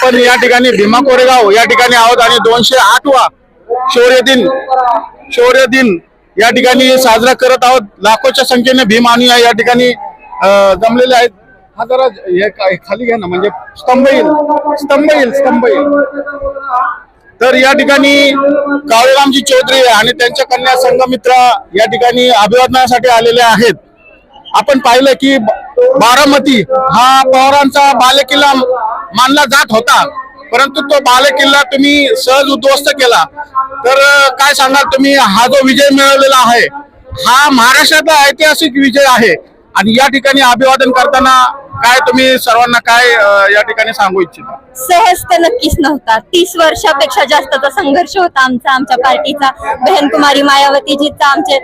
आपण या ठिकाणी भीमा कोरेगाव या ठिकाणी आहोत आणि 208वा शौर्य दिन या ठिकाणी साजरा करत आहोत। लाखोच्या संख्येने भीम अनुयायी या ठिकाणी जमलेले आहेत। हा जरा हे खाली घ्या ना, म्हणजे स्तंभ येईल। तर या ठिकाणी काळूरामजी चौधरी आणि त्यांच्या कन्या संघमित्रा या ठिकाणी अभिवादनासाठी आलेले आहेत। आपण पाहिलं की बारामती हा पवारांचा बालेकिल्ला मानला जात होता, परंतु तो बालेकिल्ला तुम्ही सहज उद्ध्वस्त केला। तर काय सांगाल तुम्ही, हा जो विजय मिळवलेला आहे हा महाराष्ट्राचा ऐतिहासिक विजय आहे आणि या ठिकाणी अभिवादन करताना काय तुम्ही सर्वांना काय या ठिकाणी सांगू इच्छिता? सहज तर नक्कीच नव्हता। 30 वर्षापेक्षा जास्तचा संघर्ष होता आमच्या पार्टीचा, बहन कुमारी मायावतीजीचा, आमचे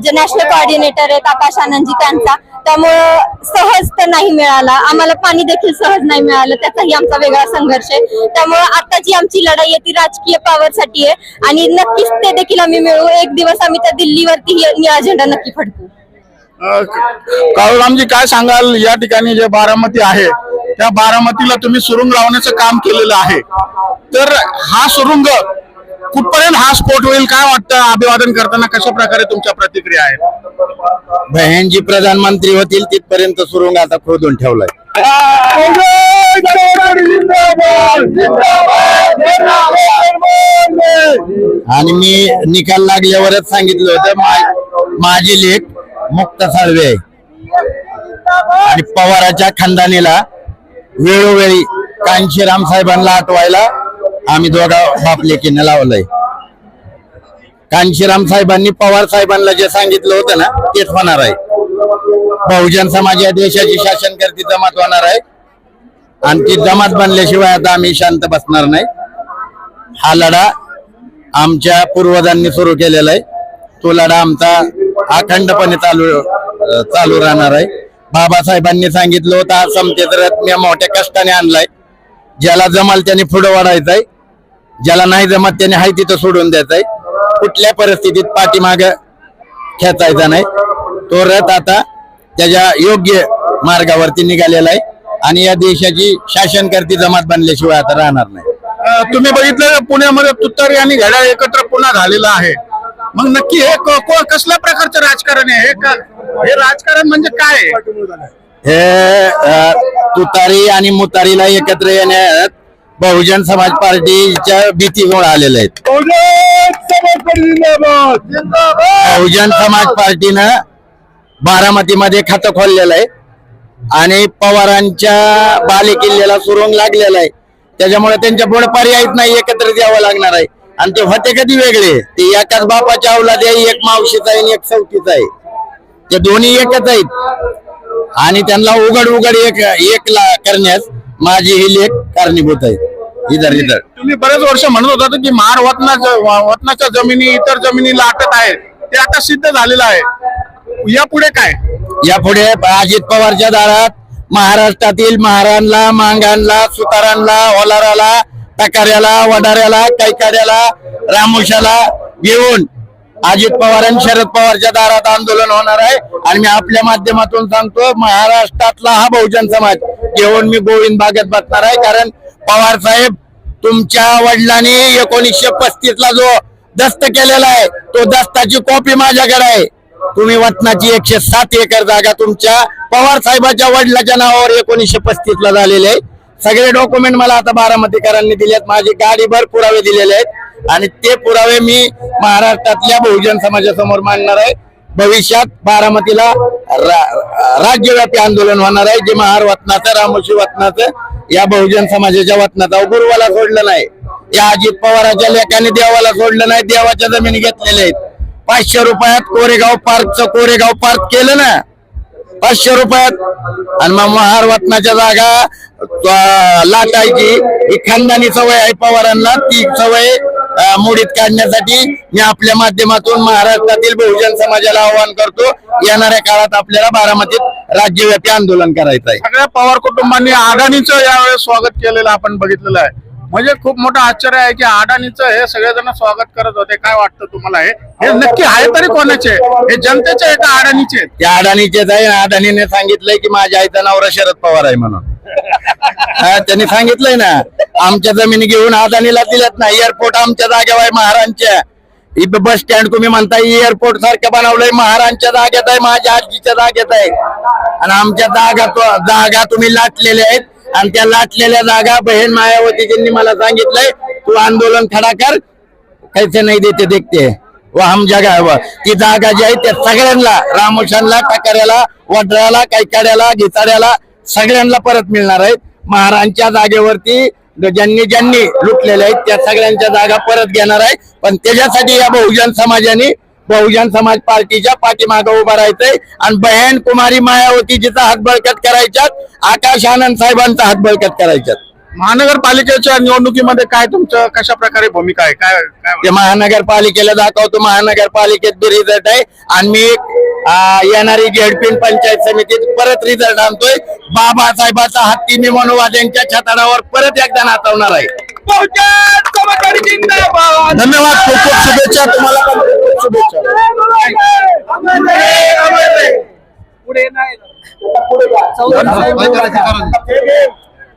जे नॅशनल कोऑर्डिनेटर आहेत आकाश आनंदजी त्यांचा, त्यामुळं सहज तर नाही मिळाला आम्हाला। पाणी देखील सहज नाही मिळालं, त्याचाही आमचा वेगळा संघर्ष आहे। त्यामुळं आता जी आमची लढाई आहे ती राजकीय पॉवरसाठी आहे आणि नक्कीच ते देखील आम्ही मिळवू। एक दिवस आम्ही त्या दिल्लीवरती ही अजेंडा नक्की फडकू। काळूरामजी काय सांगाल, या ठिकाणी जे बारामती आहे त्या बारामतीला तुम्ही सुरुंग लावण्याचं काम केलेलं आहे, तर हा सुरुंग कुठपर्यंत हा स्फोट होईल काय वाटतं? अभिवादन करताना कशा प्रकारे तुमच्या प्रतिक्रिया आहेत? बहन जी प्रधानमंत्री होतील तिथपर्यंत सुरुंग आता खोदून ठेवलाय। आणि मी निकाल लागल्यावरच सांगितलं होतं, माझी लेख मुक्त साळवे आणि पवाराच्या खानदानीला वेळोवेळी कांशीराम साहेबांना आठवायला आम्ही दोघा बाप लेकीने लावलंय। कांशीराम साहेबांनी पवार साहेबांना जे सांगितलं होतं ना तेच होणार आहे। बहुजन समाज या देशाची शासन करती जमात होणार आहे आणि ती जमात बनल्याशिवाय आता आम्ही शांत बसणार नाही। हा लढा आमच्या पूर्वजांनी सुरू केलेला आहे, तो लढा आमचा अखंडपणे चालू राहणार आहे। बाबासाहेबांनी सांगितलं होतं हा समतेचं रथ मी मोठ्या कष्टाने आणलाय, ज्याला जमाल त्याने पुढे वाढायचंय, ज्याला नाही जमत त्याने हाय तिथं सोडून द्यायचंय, कुठल्या परिस्थितीत पाठीमाग खेचायचा नाही। तो रथ आता त्याच्या योग्य मार्गावरती निघालेला आहे आणि या देशाची शासन करती जमात बनल्याशिवाय आता राहणार नाही। तुम्ही बघितलं पुण्यामध्ये तुतारी आणि घड्याळ एकत्र पुन्हा झालेला आहे, मग नक्की हे कसल्या प्रकारचं राजकारण आहे? हे राजकारण म्हणजे काय? हे तुतारी आणि मुतारीला एकत्र येण्यात बहुजन समाज पार्टीच्या भीतीमुळे आलेले आहेत। बहुजन समाज पार्टीनं बारामतीमध्ये खातं खोललेलं आहे आणि पवारांच्या बालेकिल्ल्याला सुरुंग लागलेला आहे, त्याच्यामुळे त्यांच्या पुढे पर्यायच नाही, एकत्र यावं लागणार आहे। आणि ते होते कधी वेगळे, ते एकाच बापाच्या अवलाद आहे, एक मावशीचा आहे आणि एक सवतीचा आहे, ते दोन्ही एकच आहेत आणि त्यांना उघड एक करण्यास माझी ही लेख कारणीभूत आहे। इधर तुम्ही बरेच वर्ष म्हणत होता की महार वतनाच्या जमिनी इतर जमिनी लाटत आहेत, ते आता सिद्ध झालेलं आहे। यापुढे काय? यापुढे अजित पवारच्या दारात महाराष्ट्रातील महारांना, मांगांना, सुतारांना, ओलाराला, टकाऱ्याला, वडाऱ्याला, कैकाड्याला, रामुशाला घेऊन अजित पवार आणि शरद पवारच्या दारात आंदोलन होणार आहे। आणि मी आपल्या माध्यमातून सांगतो, महाराष्ट्रातला हा बहुजन समाज घेऊन मी गोविंद बागेत बसणार आहे, कारण पवार साहेब तुमच्या वडिलांनी 1935 ला जो दस्त केलेला आहे तो दस्ताची कॉपी माझ्याकडे आहे। तुम्ही वतनाची 107 एकर जागा तुमच्या पवार साहेबाच्या वडिलाच्या नावावर 1935 ला झालेले आहे। सगळे डॉक्युमेंट मला आता बारामतीकरांनी दिलेत, माझी गाडीभर पुरावे दिलेले आहेत आणि ते पुरावे मी महाराष्ट्रातल्या बहुजन समाजासमोर मांडणार आहे। भविष्यात बारामतीला राज्यव्यापी आंदोलन होणार आहे, जे महार वतनाचं, रामोशी वतनाचं, या बहुजन समाजाच्या वतनाचं गुरुवाला सोडलं नाही, या अजित पवाराच्या लेखाने देवाला सोडलं नाही, देवाच्या जमिनी घेतलेल्या आहेत। 500 रुपयात कोरेगाव पार्क केलं ना, 500 रुपयात, आणि मग महार वतनाच्या जागा लाटायची ही खानदानी सवय आहे पवारांना, ती सवय मोडीत काढण्यासाठी मी आपल्या माध्यमातून महाराष्ट्रातील बहुजन समाजाला आवाहन करतो, येणाऱ्या काळात आपल्याला बारामतीत राज्यव्यापी आंदोलन करायचं आहे। सगळ्या पवार कुटुंबांनी अडाणीचं यावेळेस स्वागत केलेलं आपण बघितलेलं आहे। म्हणजे खूप मोठं आश्चर्य आहे की अडाणीचं हे सगळेजण स्वागत करत होते. काय वाटतं तुम्हाला हे नक्की आहे तरी कोणाचे? हे जनतेचे आहे का अडाणीचे आहेत? त्या अडाणीचेच आहे. अडाणीने सांगितलंय की माझ्या आईचा नवरा शरद पवार आहे म्हणून. त्यांनी सांगितलंय ना, आमच्या जमिनी घेऊन अदानीला दिल्यात ना. एअरपोर्ट आमच्या जागेवर आहे महाराजांच्या. इथं बस स्टँड तुम्ही म्हणताय एअरपोर्ट सारखं बनवलंय, महाराजांच्या जागेत आहे, माझ्या आजीच्या जागेत आहे. आणि आमच्या जागा तुम्ही लाटलेल्या आहेत. आणि त्या लाटलेल्या जागा बहीण मायावतीजींनी मला सांगितलंय तू आंदोलन खडा कर, कैसे नाही देते देखते व हम जगा. ती जागा जी आहे त्या सगळ्यांना, रामोशांना, टाकऱ्याला, वड्राला, कैकाड्याला, घिसाड्याला सगळ्यांना परत मिळणार आहेत. महाराजांच्या जागेवरती ज्यांनी लुटलेल्या आहेत त्या सगळ्यांच्या जागा परत घेणार आहे. पण त्याच्यासाठी या बहुजन समाज पार्टीच्या पाठीमागं उभं राहायचंय आणि बहीण कुमारी मायावतीजीचा हात बळकट करायच्यात, आकाश आनंद साहेबांचा हात बळकट करायच्यात. महानगरपालिकेच्या निवडणुकीमध्ये काय तुमचं कशा प्रकारे भूमिका आहे? काय काय ते महानगरपालिकेला दाखवतो. महानगरपालिकेत बी रिझल्ट आहे आणि मी येणारी झेडपीन पंचायत समितीत परत रिझल्ट आणतोय. बाबासाहेबाचा हत्ती मी मनोवाद्यांच्या छताडावर परत एकदा नाचवणार आहे. धन्यवाद, खूप खूप शुभेच्छा तुम्हाला पण, खूप खूप शुभेच्छा. पुढे नाही